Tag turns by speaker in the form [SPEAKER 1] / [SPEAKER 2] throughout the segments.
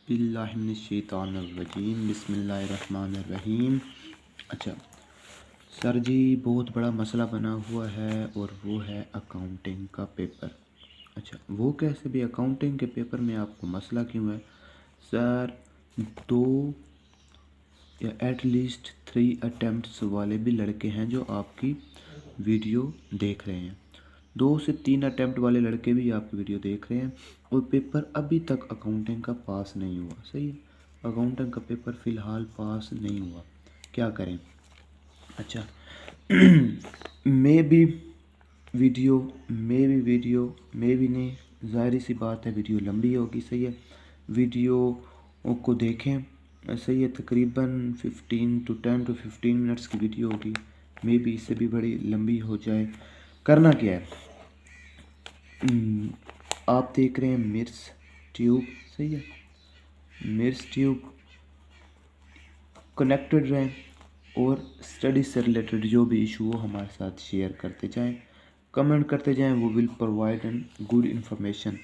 [SPEAKER 1] बिस्मिल्लाहिर्रहमानिर्रहीम बिस्मिल्लाहिर्रहमानिर्रहीम। अच्छा सर जी, बहुत बड़ा मसला बना हुआ है और वो है अकाउंटिंग का पेपर। अच्छा, वो कैसे भी अकाउंटिंग के पेपर में आपको मसला क्यों है सर? दो या एटलीस्ट 3 अटेम्प्ट्स वाले भी लड़के हैं जो आपकी वीडियो देख रहे हैं। 2 से 3 अटेम्प्ट वाले लड़के भी आपकी वीडियो देख रहे हैं और पेपर अभी तक अकाउंटिंग का पास नहीं हुआ। सही है, अकाउंटिंग का पेपर फ़िलहाल पास नहीं हुआ, क्या करें? अच्छा मे भी वीडियो मे भी नहीं, ज़ाहिर सी बात है वीडियो लंबी होगी। सही है, वीडियो को देखें। सही है, तकरीबन 10 to 15 मिनट्स की वीडियो होगी, मे भी इससे भी बड़ी लंबी हो जाए। करना क्या है, आप देख रहे हैं मिर्स ट्यूब। सही है, मिर्स ट्यूब कनेक्टेड रहें और स्टडी से रिलेटेड जो भी इशू हो हमारे साथ शेयर करते जाएं, कमेंट करते जाएं। वो will provide an good information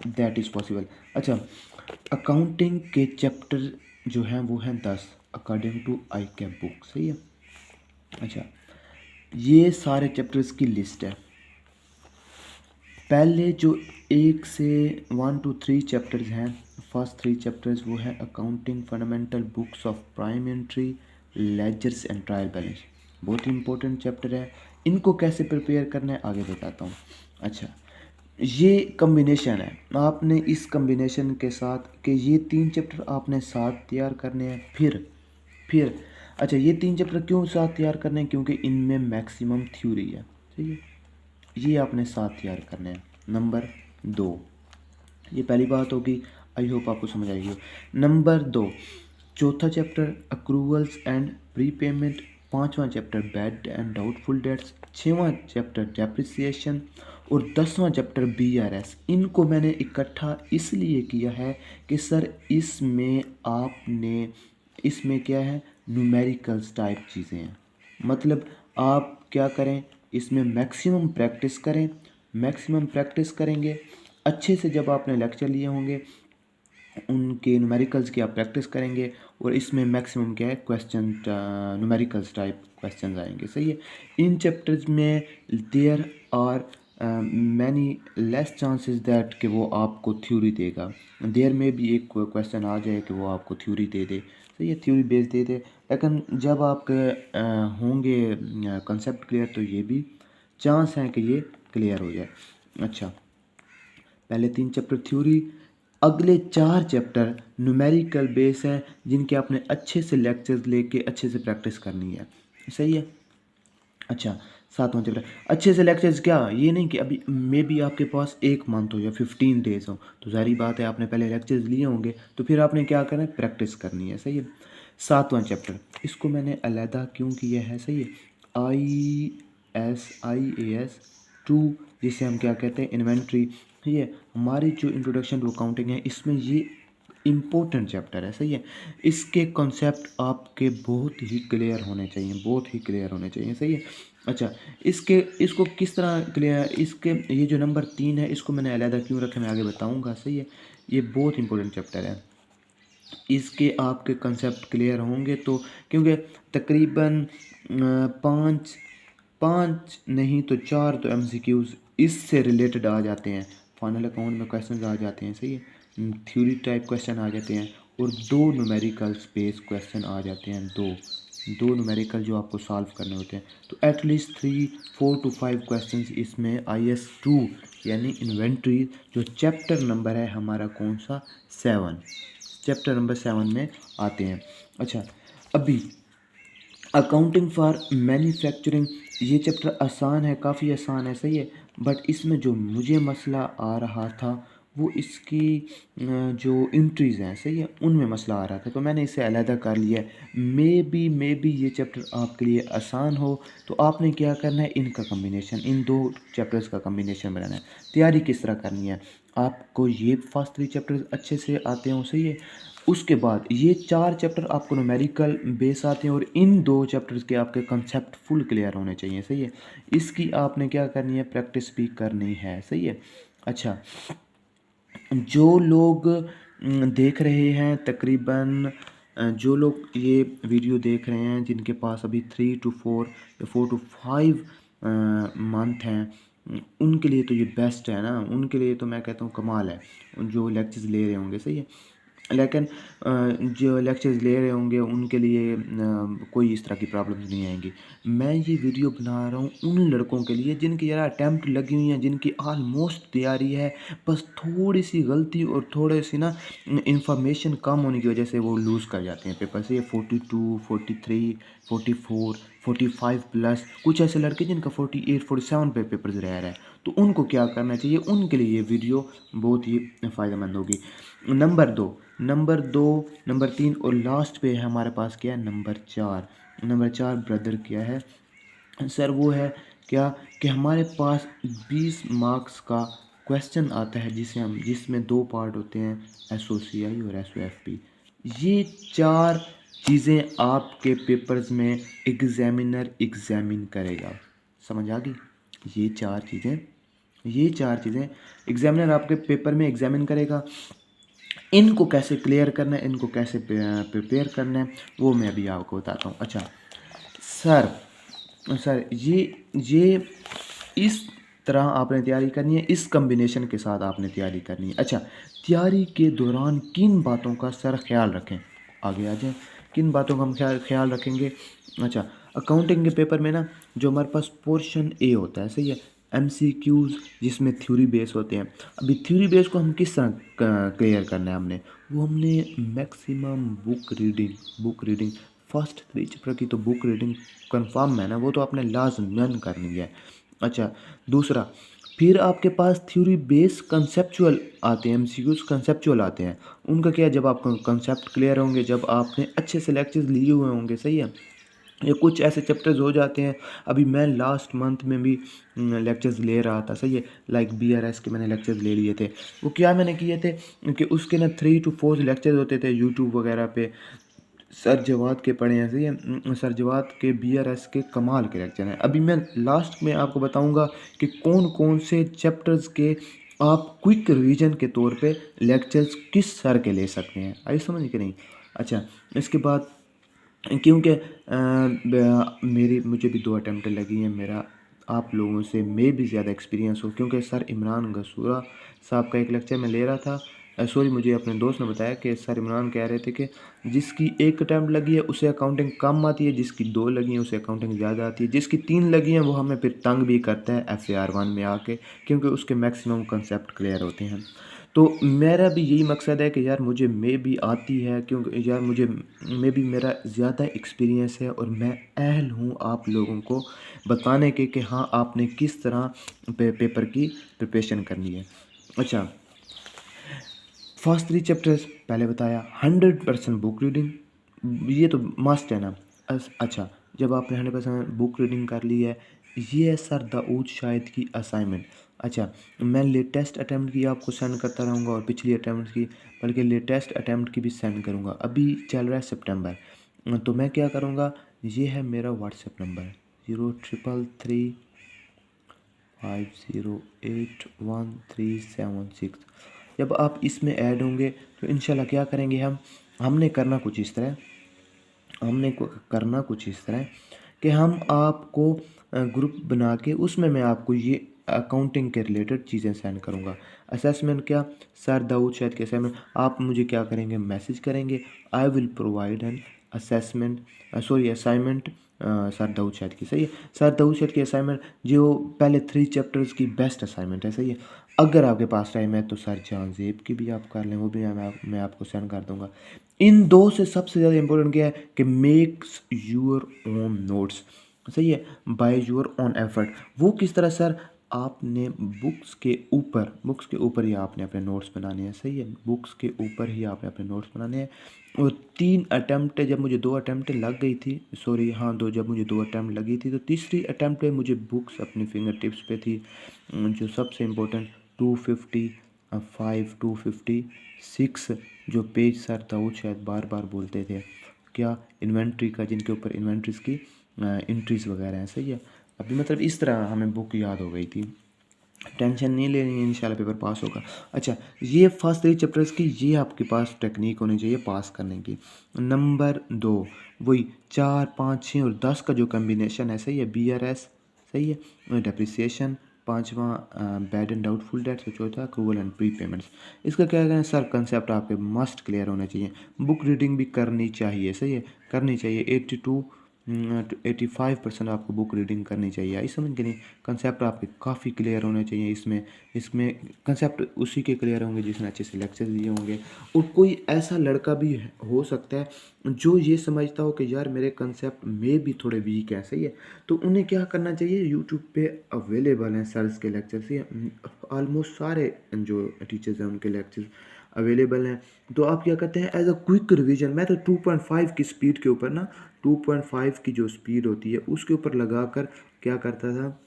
[SPEAKER 1] that is possible. अच्छा, अकाउंटिंग के चैप्टर जो हैं वो हैं 10 according to I cap book. सही है, अच्छा ये सारे चैप्टर्स की लिस्ट है। पहले जो 1 से चैप्टर्स हैं, फर्स्ट 3 चैप्टर्स वो है accounting fundamental books of prime entry, ledgers and trial balance. बहुत ही इंपॉर्टेंट चैप्टर है, इनको कैसे प्रिपेयर करना है आगे बताता हूँ। अच्छा, ये कम्बिनेशन है, आपने इस कम्बिनेशन के साथ कि ये 3 चैप्टर आपने साथ तैयार करने हैं। फिर अच्छा, ये 3 चैप्टर क्यों साथ तैयार करने हैं? क्योंकि इनमें मैक्सिमम थ्योरी है। ठीक है, ये आपने साथ तैयार करने हैं। नंबर 2, ये पहली बात होगी, आई होप आपको समझ आएगी। नंबर 2, चौथा चैप्टर अक्रूवल्स एंड प्रीपेमेंट, 5वां chapter bad and doubtful debts, 6वां चैप्टर डेप्रिसिएशन और 10वां चैप्टर BRS। इनको मैंने इकट्ठा इसलिए किया है कि सर इसमें क्या है, न्यूमेरिकल्स टाइप चीज़ें हैं। मतलब आप क्या करें, इसमें मैक्सिमम प्रैक्टिस करें। मैक्सिमम प्रैक्टिस करेंगे अच्छे से, जब आपने लेक्चर लिए होंगे उनके न्यूमेरिकल्स की आप प्रैक्टिस करेंगे और इसमें मैक्सिमम क्या है, क्वेश्चन न्यूमेरिकल्स टाइप क्वेश्चन आएंगे। सही है, इन चैप्टर्स में there are many less chances that कि वो आपको थ्योरी देगा। देयर में भी एक क्वेश्चन आ जाए कि वो आपको थ्योरी दे दे। सही है, थ्योरी बेस दे दे, लेकिन जब आपके होंगे कंसेप्ट क्लियर तो ये भी चांस है कि ये क्लियर हो जाए। अच्छा, पहले 3 चैप्टर थ्योरी, अगले 4 चैप्टर न्यूमेरिकल बेस हैं जिनके आपने अच्छे से लेक्चर्स लेके अच्छे से प्रैक्टिस करनी है। सही है, अच्छा 7वां चैप्टर अच्छे से लेक्चर्स, क्या ये नहीं कि अभी मे बी आपके पास 1 मंथ हो या 15 डेज हो, तो जाहिर बात है आपने पहले लेक्चर्स लिए होंगे, तो फिर आपने क्या करना है, प्रैक्टिस करनी है। सही है, 7वां चैप्टर, इसको मैंने अलहदा क्यों किया है? सही है, IAS 2, जिसे हम क्या कहते हैं, इन्वेंट्री। ये हमारी जो इंट्रोडक्शन टू अकाउंटिंग है, इसमें ये इम्पोर्टेंट चैप्टर है। सही है, इसके कॉन्सेप्ट आपके बहुत ही क्लियर होने चाहिए, बहुत ही क्लियर होने चाहिए। सही है, अच्छा इसको किस तरह क्लियर, इसके ये जो नंबर 3 है इसको मैंने अलहदा क्यों रखा, मैं आगे बताऊंगा। सही है, ये बहुत इंपॉर्टेंट चैप्टर है, इसके आपके कंसेप्ट क्लियर होंगे तो, क्योंकि तकरीबन 5 नहीं तो 4 तो MCQs इससे रिलेटेड आ जाते हैं, फाइनल अकाउंट में क्वेश्चन आ जाते हैं। सही है, थ्योरी टाइप क्वेश्चन आ जाते हैं और 2 न्यूमेरिकल स्पेस क्वेश्चन आ जाते हैं, दो न्यूमेरिकल जो आपको सॉल्व करने होते हैं। तो एटलीस्ट 4 to 5 क्वेश्चन इसमें IS 2 यानी इन्वेंट्री, जो चैप्टर नंबर है हमारा कौन सा, 7, चैप्टर नंबर 7 में आते हैं। अच्छा, अभी अकाउंटिंग फॉर मैन्युफैक्चरिंग, ये चैप्टर आसान है, काफ़ी आसान है। सही है, बट इसमें जो मुझे मसला आ रहा था वो इसकी जो एंट्रीज़ हैं, सही है, उनमें मसला आ रहा था, तो मैंने इसे अलहदा कर लिया है। मे बी ये चैप्टर आपके लिए आसान हो, तो आपने क्या करना है, इनका कम्बिनेशन, इन 2 चैप्टर्स का कम्बिनेशन बनाना है। तैयारी किस तरह करनी है, आपको ये फर्स्ट 3 चैप्टर्स अच्छे से आते हों। सही है, उसके बाद ये 4 चैप्टर आपको न्यूमेरिकल बेस आते हैं और इन 2 चैप्टर्स के आपके कंसेप्ट फुल क्लियर होने चाहिए। सही है, इसकी आपने क्या करनी है, प्रैक्टिस भी करनी है। सही है, अच्छा जो लोग देख रहे हैं तकरीबन जो लोग ये वीडियो देख रहे हैं जिनके पास अभी 3 to 4 या 4 to 5 मंथ हैं, उनके लिए तो ये बेस्ट है ना, उनके लिए तो मैं कहता हूँ कमाल है जो लेक्चर्स ले रहे होंगे, सही है। लेकिन जो लेक्चर्स ले रहे होंगे उनके लिए कोई इस तरह की प्रॉब्लम्स नहीं आएंगी। मैं ये वीडियो बना रहा हूँ उन लड़कों के लिए जिनकी यार अटैम्प्ट लगी हुई हैं, जिनकी ऑलमोस्ट तैयारी है, बस थोड़ी सी गलती और थोड़े सी ना इंफॉर्मेशन कम होने की वजह से वो लूज़ कर जाते हैं पेपर से। ये 42, 43, 44, 45 प्लस कुछ ऐसे लड़के जिनका 48, 47 पे पेपर्स रह रहा है, तो उनको क्या करना चाहिए, उनके लिए ये वीडियो बहुत ही फ़ायदेमंद होगी। नंबर 2, नंबर 3 और लास्ट पे है हमारे पास क्या है, नंबर 4 ब्रदर क्या है सर, वो है क्या कि हमारे पास 20 मार्क्स का क्वेश्चन आता है जिसमें 2 पार्ट होते हैं, SOCI और SOFP। ये 4 चीज़ें आपके पेपर्स में एग्जामिनर एग्जामिन करेगा, समझ आ गई। ये चार चीज़ें एग्जामिनर आपके पेपर में एग्जामिन करेगा। इनको कैसे क्लियर करना है, इनको कैसे प्रिपेयर करना है, वो मैं अभी आपको बताता हूँ। अच्छा सर ये इस तरह आपने तैयारी करनी है, इस कम्बिनेशन के साथ आपने तैयारी करनी है। अच्छा, तैयारी के दौरान किन बातों का सर ख्याल रखें, आगे आ जाए, किन बातों का हम ख्याल रखेंगे। अच्छा, अकाउंटिंग के पेपर में ना जो हमारे पास पोर्शन ए होता है, सही है, MCQs जिसमें थ्योरी बेस होते हैं। अभी थ्योरी बेस को हम किस तरह क्लियर करना है, हमने maximum book reading first 3 chapter की तो बुक रीडिंग कंफर्म है ना, वो तो आपने लाजमन करनी है। अच्छा, दूसरा, फिर आपके पास थ्योरी बेस कंसेप्चुअल आते हैं, MCQs कंसेप्चुअल आते हैं। उनका क्या है, जब आपका कंसेप्ट क्लियर होंगे, जब आपने अच्छे से लेक्चर्स लिए हुए होंगे, सही है। ये कुछ ऐसे चैप्टर्स हो जाते हैं, अभी मैं लास्ट मंथ में भी लेक्चर्स ले रहा था, सही है, लाइक BRS के मैंने लेक्चर्स ले लिए थे। वो क्या मैंने किए थे कि उसके ना 3 to 4 लेक्चर्स होते थे यूट्यूब वगैरह पे, सर जवाद के पढ़े हैं, सही है, सर जवाद के BRS के कमाल के लेक्चर हैं। अभी मैं लास्ट में आपको बताऊंगा कि कौन कौन से चैप्टर्स के आप क्विक रिवीजन के तौर पे लेक्चर्स किस सर के ले सकते हैं, आई समझ के नहीं। अच्छा, इसके बाद क्योंकि मुझे भी 2 अटैम्प्ट लगी हैं, मेरा आप लोगों से मे भी ज़्यादा एक्सपीरियंस हो, क्योंकि सर इमरान गसूरा साहब का एक लेक्चर मैं ले रहा था। मुझे अपने दोस्त ने बताया कि सर इमरान कह रहे थे कि जिसकी 1 अटैम्प्ट लगी है उसे अकाउंटिंग कम आती है, जिसकी 2 लगी हैं उसे अकाउंटिंग ज़्यादा आती है, जिसकी 3 लगी हैं वो हमें फिर तंग भी करता है FAR 1 में आके, क्योंकि उसके मैक्सिमम कंसेप्ट क्लियर होते हैं। तो मेरा भी यही मकसद है कि यार मुझे मे भी आती है, क्योंकि यार मुझे मे भी मेरा ज़्यादा एक्सपीरियंस है और मैं अहल हूँ आप लोगों को बताने के कि हाँ आपने किस तरह पेपर की प्रिपरेशन करनी है। अच्छा, फर्स्ट 3 चैप्टर्स पहले बताया, 100% बुक रीडिंग, ये तो मस्ट है ना। अच्छा, जब आपने 100% बुक रीडिंग कर ली है, ये है सर दाऊद शाहिद की असाइनमेंट। अच्छा, मैं लेटेस्ट अटैम्प्ट की आपको सेंड करता रहूँगा और पिछली अटैम्प्ट की, बल्कि लेटेस्ट अटैम्प्ट की भी सेंड करूँगा। अभी चल रहा है सितंबर, तो मैं क्या करूँगा, ये है मेरा व्हाट्सएप नंबर 0333508136। जब आप इसमें ऐड होंगे तो इंशाल्लाह क्या करेंगे हमने करना कुछ इस तरह, कि हम आपको ग्रुप बना के उसमें मैं आपको ये अकाउंटिंग के रिलेटेड चीज़ें सेंड करूँगा। असेसमेंट क्या, सर दाऊद शाहिद के असेसमेंट, आप मुझे क्या करेंगे, मैसेज करेंगे, I will provide an assignment sir Dawood Shahid की, सही है। सर दाऊद शाहिद की असाइनमेंट जो पहले 3 चैप्टर्स की बेस्ट असाइनमेंट है, सही है। अगर आपके पास टाइम है तो सर जहां ज़ेब की भी आप कर लें, वो भी मैं आपको सेंड कर दूंगा। इन 2 से सबसे ज़्यादा इंपॉर्टेंट क्या है कि मेक्स योर ओन नोट्स, सही है, बाय योर ओन एफर्ट। वो किस तरह सर, आपने बुक्स के ऊपर ही आपने अपने नोट्स बनाने हैं, सही है, बुक्स के ऊपर ही आपने अपने नोट्स बनाने हैं। और 3 अटैम्प्ट, जब मुझे 2 अटैम्प्ट लग गई थी, सॉरी हाँ, जब मुझे 2 अटैम्प्ट लगी थी, तो तीसरी अटैम्प्ट पे मुझे बुक्स अपनी फिंगर टिप्स पे थी। जो सबसे इम्पोर्टेंट 255 256 जो पेज सर दाऊद शायद बार बार बोलते थे, क्या, इन्वेंट्री का, जिनके ऊपर इन्वेंट्रीज की एंट्रीज वगैरह हैं, सही है। अभी मतलब इस तरह हमें बुक याद हो गई थी। टेंशन नहीं लेनी है, इंशाल्लाह पेपर पास होगा। अच्छा, ये फर्स्ट 3 चैप्टर्स की ये आपके पास टेक्निक होनी चाहिए पास करने की। नंबर 2 वही 4, 5, 6 और 10 का जो कॉम्बिनेशन है, सही है, BRS, सही है, डेप्रिसिएशन, पाँचवा बैड एंड डाउटफुल डेट्स और चौथा अक्रूवल एंड प्री पेमेंट्स। इसका क्या कहना है सर, कंसेप्ट आपके मस्ट क्लियर होने चाहिए। बुक रीडिंग भी करनी चाहिए, सही है, करनी चाहिए। 85% आपको बुक रीडिंग करनी चाहिए। आई समझ के नहीं, कंसेप्ट आपके काफ़ी क्लियर होने चाहिए। इसमें इसमें कंसेप्ट उसी के क्लियर होंगे जिसने अच्छे से लेक्चर दिए होंगे। और कोई ऐसा लड़का भी हो सकता है जो ये समझता हो कि यार मेरे कंसेप्ट में भी थोड़े वीक हैं, सही है, तो उन्हें क्या करना चाहिए, यूट्यूब पे अवेलेबल हैं सर्स के लेक्चर, सही है, ऑलमोस्ट सारे जो टीचर्स हैं उनके लेक्चर अवेलेबल हैं। तो आप क्या करते हैं, एज अ क्विक रिवीजन, मैं तो 2.5 की स्पीड के ऊपर ना, 2.5 की जो स्पीड होती है उसके ऊपर लगा कर क्या करता था,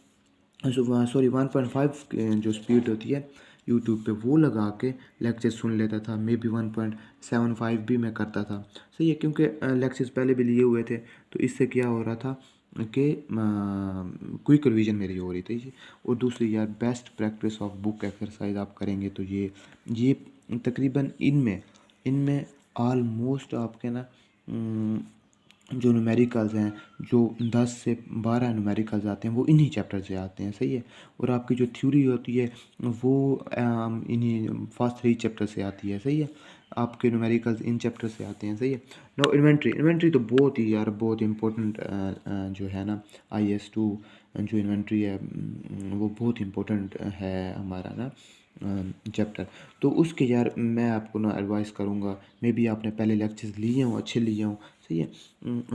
[SPEAKER 1] सॉरी 1.5 जो स्पीड होती है यूट्यूब पे वो लगा के लेक्चर सुन लेता था। मे बी 1.75 भी मैं करता था, सही है, क्योंकि लेक्चर्स पहले भी लिए हुए थे। तो इससे क्या हो रहा था कि क्विक रिवीजन मेरी हो रही थी। और दूसरी यार, best practice of book exercise आप करेंगे तो ये तकरीबन इनमें इनमें ऑलमोस्ट आपके ना जो न्यूमेरिकल्स हैं, जो 10 से 12 न्यूमेरिकल्स आते हैं वो इन्हीं चैप्टर से आते हैं, सही है। और आपकी जो थ्योरी होती है वो इन्हीं फर्स्ट 3 चैप्टर से आती है, सही है। आपके न्यूमेरिकल्स इन चैप्टर से आते हैं, सही है। नो, इन्वेंट्री तो बहुत ही यार बहुत इंपॉर्टेंट जो है ना, IS2 जो इन्वेंट्री है वो बहुत इंपॉर्टेंट है हमारा ना चैप्टर। तो उसके यार मैं आपको ना एडवाइस करूँगा, मे बी आपने पहले लेक्चर्स लिए हों, अच्छे लिए हों, सही है,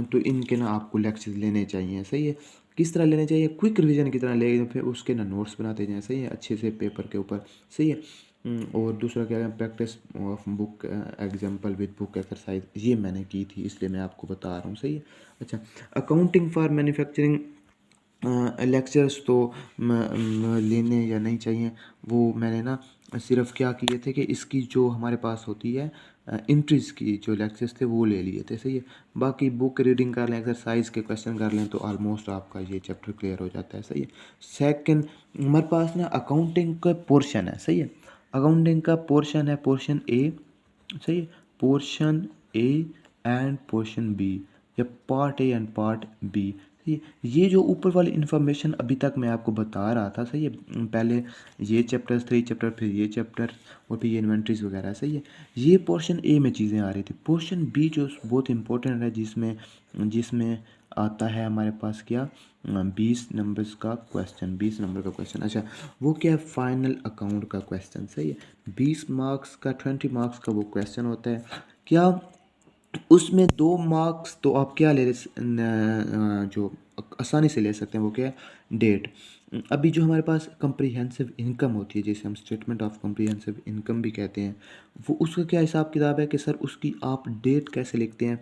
[SPEAKER 1] तो इनके ना आपको लेक्चर्स लेने चाहिए, सही है। किस तरह लेने चाहिए, क्विक रिवीजन की तरह ले, फिर उसके ना नोट्स बनाते जाएं, सही है, अच्छे से पेपर के ऊपर, सही है। और दूसरा क्या है, practice of book example with book exercise, ये मैंने की थी इसलिए मैं आपको बता रहा हूँ, सही है। अच्छा, अकाउंटिंग फॉर मैन्युफैक्चरिंग लेक्चर्स तो लेने या नहीं चाहिए, वो मैंने ना सिर्फ क्या किए थे कि इसकी जो हमारे पास होती है इंट्रीज़ की जो लेक्चर्स थे वो ले लिए थे, सही है। बाकी बुक रीडिंग कर लें, एक्सरसाइज के क्वेश्चन कर लें तो ऑलमोस्ट आपका ये चैप्टर क्लियर हो जाता है, सही है। सेकंड, हमारे पास ना अकाउंटिंग का पोर्शन है, सही है, अकाउंटिंग का पोर्शन है, पोर्शन ए, सही है, portion A and portion B, या part A and part B. ये जो ऊपर वाली इन्फॉर्मेशन अभी तक मैं आपको बता रहा था, सही है, पहले ये चैप्टर्स 3 चैप्टर, फिर ये चैप्टर और फिर ये इन्वेंट्रीज वगैरह, सही है, ये पोर्शन ए में चीज़ें आ रही थी। पोर्शन बी जो बहुत इंपॉर्टेंट है, जिसमें जिसमें आता है हमारे पास क्या, 20 नंबर्स का क्वेश्चन, 20 नंबर का क्वेश्चन। अच्छा, वो क्या है, फाइनल अकाउंट का क्वेश्चन, सही है, 20 मार्क्स का, 20 मार्क्स का वो क्वेश्चन होता है। क्या उसमें 2 मार्क्स तो आप क्या जो आसानी से ले सकते हैं, वो क्या है, डेट। अभी जो हमारे पास कंप्रीहेंसिव इनकम होती है, जैसे हम स्टेटमेंट ऑफ कंप्रीहेंसिव इनकम भी कहते हैं, वो उसका क्या हिसाब किताब है कि सर उसकी आप डेट कैसे लिखते हैं।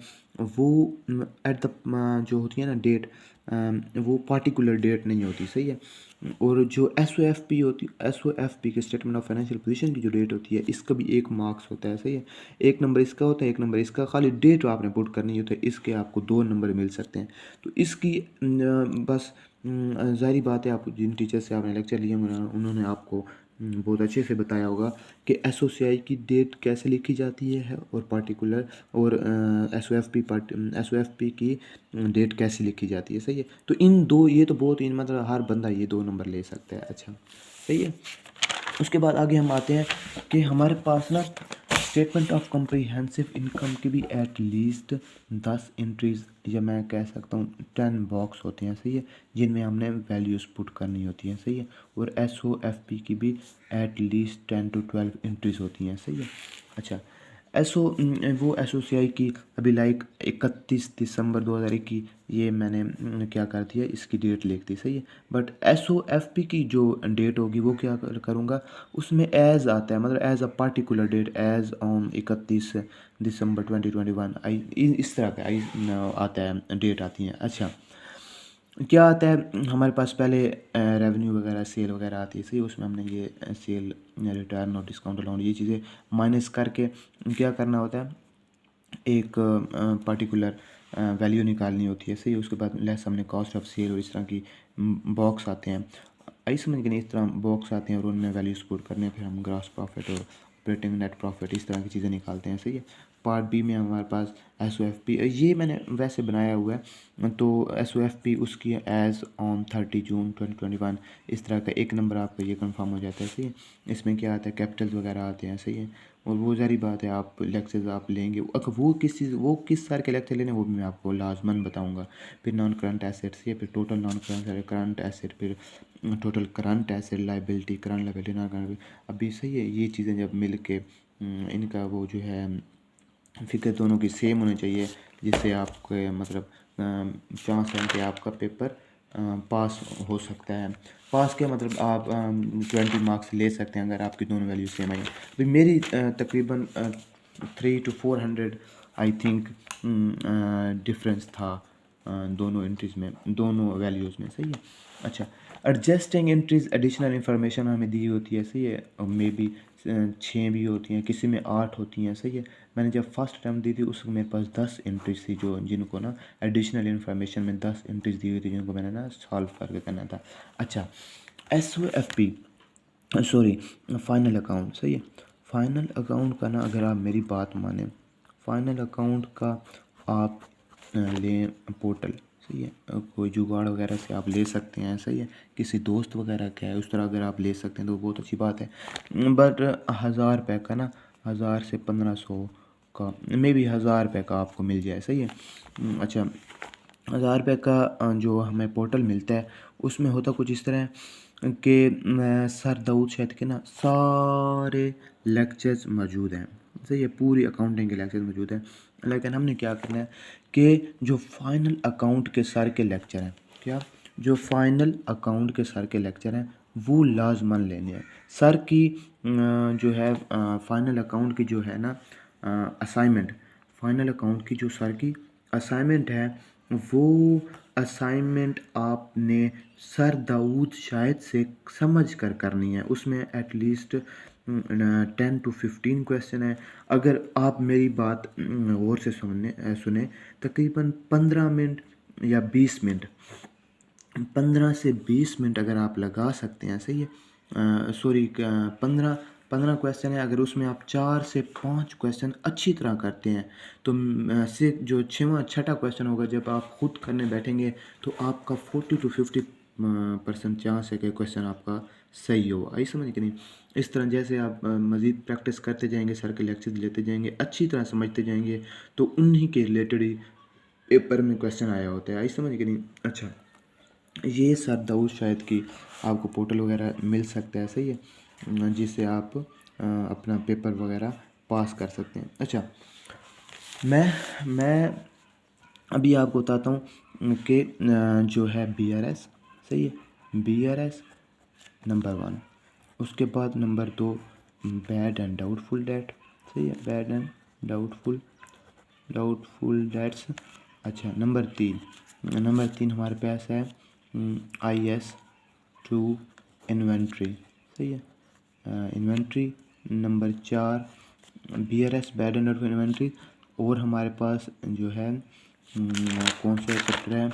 [SPEAKER 1] वो एट द जो होती है ना डेट, वो पार्टिकुलर डेट नहीं होती, सही है। और जो SOFP होती, SOFP के स्टेटमेंट ऑफ फाइनेंशियल पोजीशन की जो डेट होती है, इसका भी 1 मार्क्स होता है, सही है। 1 नंबर इसका होता है, 1 नंबर इसका, खाली डेट आपने पुट करनी होती है, इसके आपको 2 नंबर मिल सकते हैं। तो इसकी बस ज़ाहिर बात है, आप जिन टीचर से आपने लेक्चर लिए होंगे उन्होंने आपको बहुत अच्छे से बताया होगा कि SOCI की डेट कैसे लिखी जाती है और पार्टिकुलर, और SOFP की डेट कैसे लिखी जाती है, सही है। तो इन दो, ये तो बहुत ही मतलब हर बंदा ये 2 नंबर ले सकता है, अच्छा, सही है। उसके बाद आगे हम आते हैं कि हमारे पास ना स्टेटमेंट ऑफ कम्प्रीहेंसिव इनकम की भी एट लीस्ट 10 एंट्रीज, या मैं कह सकता हूँ 10 बॉक्स होते हैं, सही है, जिनमें हमने वैल्यूज़ पुट करनी होती हैं, सही है। और SOFP की भी एट लीस्ट 10 to 12 एंट्रीज होती हैं, सही है। अच्छा, वो SOCI की अभी लाइक 31 दिसंबर 2021, ये मैंने क्या कर दिया, इसकी डेट लिख दी, सही है। बट SOFP की जो डेट होगी वो क्या करूँगा, उसमें एज आता है, मतलब as a particular date, as on 31 December 2021, इस तरह का आता है, डेट आती है। अच्छा, क्या आता है हमारे पास, पहले रेवेन्यू वगैरह, सेल वगैरह आती है, सही, उसमें हमने ये सेल, रिटर्न और डिस्काउंट अलाउंस, ये चीज़ें माइनस करके क्या करना होता है, एक पर्टिकुलर वैल्यू निकालनी होती है, सही। उसके बाद लेस हमने कॉस्ट ऑफ सेल और इस तरह की बॉक्स आते हैं। आई समझ के नहीं, इस तरह बॉक्स आते हैं और उनमें वैल्यूज पुट करने, फिर हम ग्रॉस प्रॉफिट और ऑपरेटिंग नेट प्रॉफिट इस तरह की चीज़ें निकालते हैं। सही है। पार्ट बी में हमारे पास SOFP, ये मैंने वैसे बनाया हुआ है, तो SOFP उसकी एज़ ऑन 30 जून 2021 इस तरह का एक नंबर आपका ये कंफर्म हो जाता है। सही है। इसमें क्या आता है, कैपिटल्स वगैरह आते हैं। सही है। और वो ज़ाहिर बात है आप लेक्चर्स आप लेंगे, अगर वो किस सार के लेक्चर लेने वो भी मैं आपको लाजमन बताऊंगा। फिर नॉन करंट एसेट्स, ये फिर टोटल नॉन करंट एसेट, फिर total current asset, liability, current liability, non current. अभी सही है, ये चीज़ें जब मिल के इनका वो जो है फिगर दोनों की सेम होनी चाहिए, जिससे आपके मतलब चांस है कि आपका पेपर पास हो सकता है। पास के मतलब आप 20 मार्क्स ले सकते हैं अगर आपकी दोनों वैल्यू सेम आई। तो मेरी तकरीबन 300 to 400 आई थिंक डिफरेंस था दोनों एंट्रीज में, दोनों वैल्यूज़ में। सही है। अच्छा, एडजस्टिंग एंट्रीज एडिशनल इन्फॉर्मेशन हमें दी होती है। सही है। और मे बी 6 भी होती हैं, किसी में 8 होती हैं। सही है। मैंने जब फर्स्ट अटैम्प्ट दी थी उसमें मेरे पास 10 एंट्रीज थी, जो जिनको ना एडिशनल इन्फॉर्मेशन में 10 एंट्रीज दी हुई थी, जिनको मैंने ना सॉल्व करके करना था। अच्छा, SOFP सॉरी, फाइनल अकाउंट। सही है। फाइनल अकाउंट का ना अगर आप मेरी बात माने, फाइनल अकाउंट का आप लें पोर्टल। सही है। कोई जुगाड़ वगैरह से आप ले सकते हैं। सही है। किसी दोस्त वगैरह का है उस तरह अगर आप ले सकते हैं तो बहुत अच्छी बात है। बट 1000 रुपये का ना, 1000 से 1500 का, मे बी 1000 रुपये का आपको मिल जाए। सही है। अच्छा, 1000 रुपये का जो हमें पोर्टल मिलता है उसमें होता कुछ इस तरह है कि सर दाऊद शैद के ना सारे लेक्चर्स मौजूद हैं। सही है। पूरी अकाउंटिंग के लेक्चर्स मौजूद हैं, लेकिन हमने क्या करना है कि जो फाइनल अकाउंट के सर के लेक्चर हैं, क्या जो फाइनल अकाउंट के सर के लेक्चर हैं वो लाजमन लेने हैं। सर की जो है फाइनल अकाउंट की जो है ना असाइनमेंट, फाइनल अकाउंट की जो सर की असाइनमेंट है, वो असाइनमेंट आपने सर दाऊद शायद से समझ कर करनी है। उसमें एटलीस्ट 10 to 15 क्वेश्चन है। अगर आप मेरी बात गौर से सुने, तकरीबन 15 मिनट या 20 मिनट, 15 से 20 मिनट अगर आप लगा सकते हैं। सही है। सॉरी, 15 क्वेश्चन है, अगर उसमें आप 4 से 5 क्वेश्चन अच्छी तरह करते हैं तो से जो 6वां 6ठा क्वेश्चन होगा जब आप खुद करने बैठेंगे तो आपका 40 to 50% चांस है कि क्वेश्चन आपका सही हो। आई समझ कि नहीं। इस तरह जैसे आप मज़ीद प्रैक्टिस करते जाएंगे, सर के लेक्चर लेते जाएंगे, अच्छी तरह समझते जाएंगे, तो उन्हीं के रिलेटेड ही पेपर में क्वेश्चन आया होता है। आई समझ कि नहीं। अच्छा, ये सर दाऊद शायद की आपको पोर्टल वगैरह मिल सकता है। सही है। जिससे आप अपना पेपर वगैरह पास कर सकते हैं। अच्छा, मैं अभी आपको बताता हूँ कि जो है BRS। सही है। BRS नंबर 1, उसके बाद number 2 bad and doubtful debt. सही है। Bad and doubtful dates. अच्छा, नंबर 3 हमारे पास है IS2 इन्वेंट्री। सही है। Inventory. Number 4 BRS bad and doubtful inventory. और हमारे पास जो है कौन सा चैप्टर है,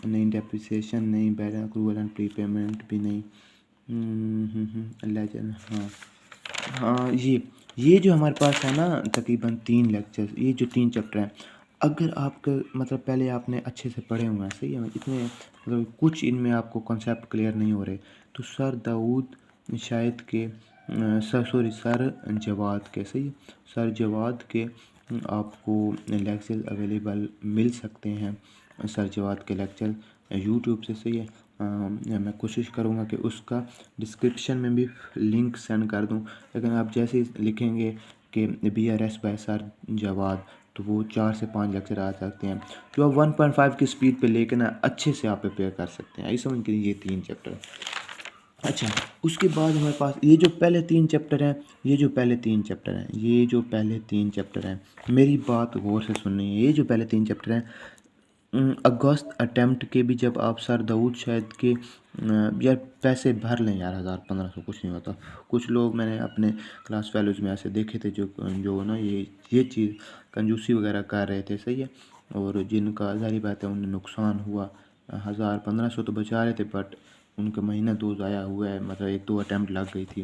[SPEAKER 1] नहीं डेप्रिसिएशन नहीं, bad accrual and pre payment भी नहीं, लेजर। हाँ हाँ, ये जो हमारे पास है ना तकरीबन 3 लेक्चर्स, ये जो 3 चैप्टर हैं, अगर आपके मतलब पहले आपने अच्छे से पढ़े हुए हैं। सही है। इतने मतलब कुछ इनमें आपको कॉन्सेप्ट क्लियर नहीं हो रहे तो सर दाऊद शायद के सर जवाद के। सही है। सर जवाद के आपको लेक्चर अवेलेबल मिल सकते हैं। सर जवाद के लेक्चर यूट्यूब से। सही है। मैं कोशिश करूँगा कि उसका डिस्क्रिप्शन में भी लिंक सेंड कर दूँ, लेकिन आप जैसे ही लिखेंगे कि BRS बाय सर जवाद तो वो 4 से 5 लेक्चर आ सकते हैं, जो आप 1.5 की स्पीड पे लेकर ना अच्छे से आप प्रिपेयर कर सकते हैं। आई समझ के ये 3 चैप्टर। अच्छा, उसके बाद हमारे पास ये जो पहले 3 चैप्टर हैं, मेरी बात गौर से सुननी है। ये जो पहले 3 चैप्टर हैं, अगस्त अटेम्प्ट के भी जब आप सर दाऊद शायद के यार पैसे भर लें यार, 1000 1500 कुछ नहीं होता। कुछ लोग मैंने अपने क्लास फेलोज में ऐसे देखे थे जो ना ये चीज़ कंजूसी वगैरह कर रहे थे। सही है। और जिनका ज़ाहिर बात है उन्हें नुकसान हुआ, 1000 1500 तो बचा रहे थे, बट उनका महीना 2 ज़ाया हुआ है, मतलब 1-2 अटैम्प्ट लग गई थी।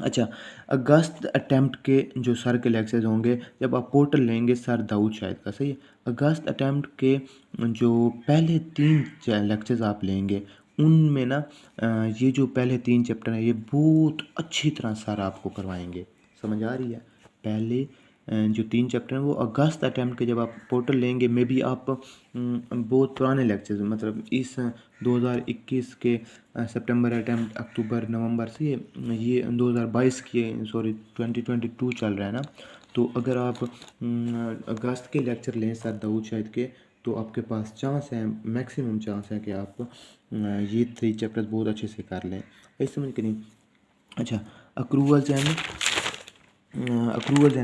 [SPEAKER 1] अच्छा, अगस्त अटैम्प्ट के जो सर के लेक्चर्स होंगे जब आप पोर्टल लेंगे, सर दाऊद शाहिद का, सही है। अगस्त अटैम्प्ट के जो पहले 3 लेक्चर्स आप लेंगे उनमें ना ये जो पहले 3 चैप्टर हैं ये बहुत अच्छी तरह सर आपको करवाएंगे। समझ आ रही है? पहले जो 3 चैप्टर हैं वो अगस्त अटैम्प्ट के जब आप पोर्टल लेंगे, मे बी आप बहुत पुराने लेक्चर्स, मतलब इस 2021 के सितंबर अटैम्प्ट, अक्टूबर नवंबर से ये 2022 की, सॉरी 2022 चल रहा है ना, तो अगर आप अगस्त के लेक्चर लें सर दाऊद शाहिद के, तो आपके पास चांस है, मैक्सिमम चांस है कि आप ये 3 चैप्टर्स बहुत अच्छे से कर लें। ऐसे समझ के नहीं। अच्छा, accruals and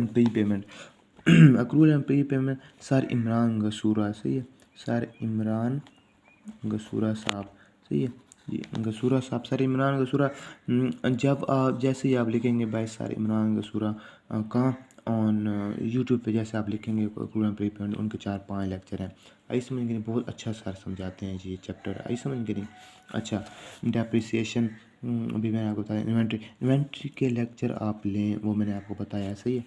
[SPEAKER 1] prepayment accrual and prepayment sir Imran गसूरा, सही है, सर इमरान गसूरा साहब, सही है जी, गसूरा साहब, सर इमरान गसूरा। जब आप जैसे ही आप लिखेंगे बाय सर इमरान गसूरा कहाँ ऑन यूट्यूब पे, जैसे आप लिखेंगे अक्रूवल एंड प्री पेमेंट, उनके 4-5 लेक्चर हैं। आई समझ के नहीं, बहुत अच्छा सर समझाते हैं ये चैप्टर, आई समझ के नहीं। अच्छा, डेप्रिसिएशन अभी मैंने आपको बताया। इन्वेंट्री के लेक्चर आप लें, वो मैंने आपको बताया, सही है।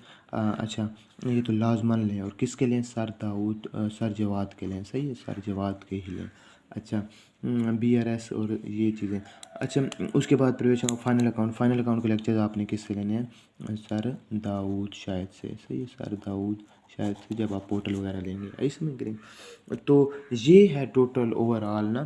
[SPEAKER 1] अच्छा, ये तो लाजमन लें, और किसके लें? सर दाऊद सर जवाद के लें, सही है, सर जवाद के ही लें। अच्छा, BRS और ये चीज़ें। अच्छा, उसके बाद प्रवेश फाइनल अकाउंट के लेक्चर आपने किससे लेने हैं? सर दाऊद शायद से, सही है, सर दाऊद शायद से, जब आप पोर्टल वगैरह लेंगे, ऐसे में करेंगे। तो ये है टोटल ओवरऑल ना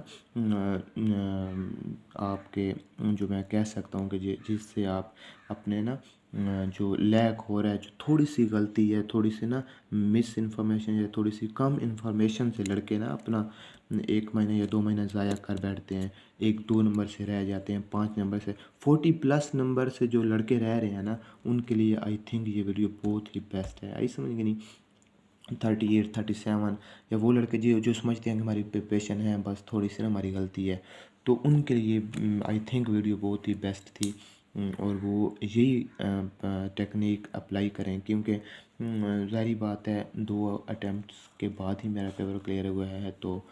[SPEAKER 1] आपके, जो मैं कह सकता हूँ कि जिससे आप अपने ना जो लैक हो रहा है, जो थोड़ी सी गलती है, थोड़ी सी ना मिस इन्फॉर्मेशन या थोड़ी सी कम इन्फॉर्मेशन से लड़के ना अपना 1 महीना या 2 महीना ज़ाया कर बैठते हैं, 1-2 नंबर से रह जाते हैं, 5 नंबर से, 40+ नंबर से जो लड़के रह रहे हैं ना, उनके लिए आई थिंक ये वीडियो बहुत ही बेस्ट है। आई समझ गए नहीं? 38, 37 या वो लड़के जो समझते हैं कि हमारी प्रिपरेशन है, बस थोड़ी सी ना हमारी गलती है, तो उनके लिए आई थिंक वीडियो बहुत ही बेस्ट थी। और वो यही टेक्निक अप्लाई करें, क्योंकि ज़ाहिर बात है 2 अटैम्प्ट्स के बाद ही मेरा पेपर क्लियर हुआ है, तो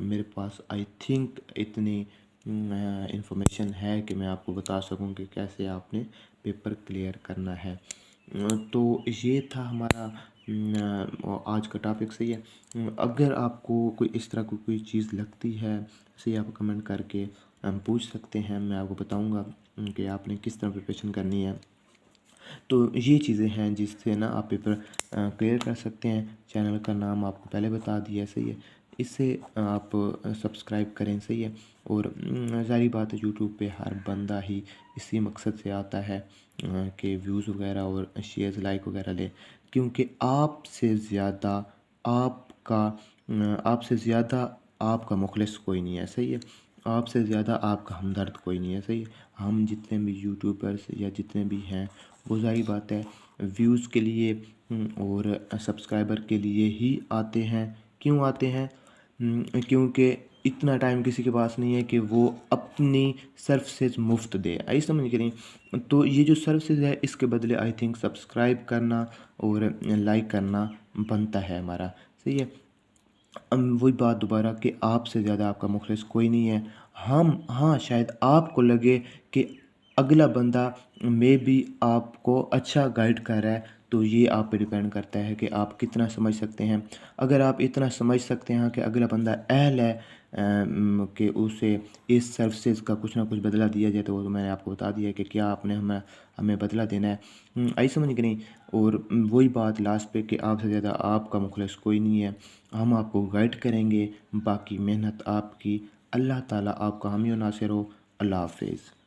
[SPEAKER 1] मेरे पास आई थिंक इतनी इंफॉर्मेशन है कि मैं आपको बता सकूं कि कैसे आपने पेपर क्लियर करना है। तो ये था हमारा आज का टॉपिक, सही है। अगर आपको कोई इस तरह की कोई चीज़ लगती है, सही, आप कमेंट करके पूछ सकते हैं, मैं आपको बताऊंगा कि आपने किस तरह प्रिपरेशन करनी है। तो ये चीज़ें हैं जिससे ना आप पेपर क्लियर कर सकते हैं। चैनल का नाम आपको पहले बता दिया, सही है, इससे आप सब्सक्राइब करें, सही है। और ज़ाहिर बात है यूट्यूब पे हर बंदा ही इसी मकसद से आता है कि व्यूज़ वगैरह और शेयर्स लाइक वगैरह ले, क्योंकि आपसे ज़्यादा आपका मुखलिस कोई नहीं है, सही है, आपसे ज़्यादा आपका हमदर्द कोई नहीं है, सही है। हम जितने भी यूट्यूबर्स या जितने भी हैं, वो ज़ाहिर बात है व्यूज़ के लिए और सब्सक्राइबर के लिए ही आते हैं। क्यों आते हैं? क्योंकि इतना टाइम किसी के पास नहीं है कि वो अपनी सर्विसेज मुफ्त दे, आई समझ के नहीं। तो ये जो सर्विसेज है, इसके बदले आई थिंक सब्सक्राइब करना और लाइक करना बनता है हमारा, सही है। वही बात दोबारा कि आपसे ज़्यादा आपका मुखलिस कोई नहीं है। हाँ, शायद आपको लगे कि अगला बंदा मे बी आपको अच्छा गाइड कर रहा है, तो ये आप पे डिपेंड करता है कि आप कितना समझ सकते हैं। अगर आप इतना समझ सकते हैं कि अगला बंदा अहल है कि उसे इस सर्विसेज का कुछ ना कुछ बदला दिया जाए, तो वो मैंने आपको बता दिया कि क्या आपने हमें बदला देना है। आई समझ के नहीं। और वही बात लास्ट पे कि आपसे ज़्यादा आपका मुखलिस कोई नहीं है। हम आपको गाइड करेंगे, बाकी मेहनत आपकी। अल्लाह ताला आपका हामी और नासिर हो। अल्लाह हाफिज़।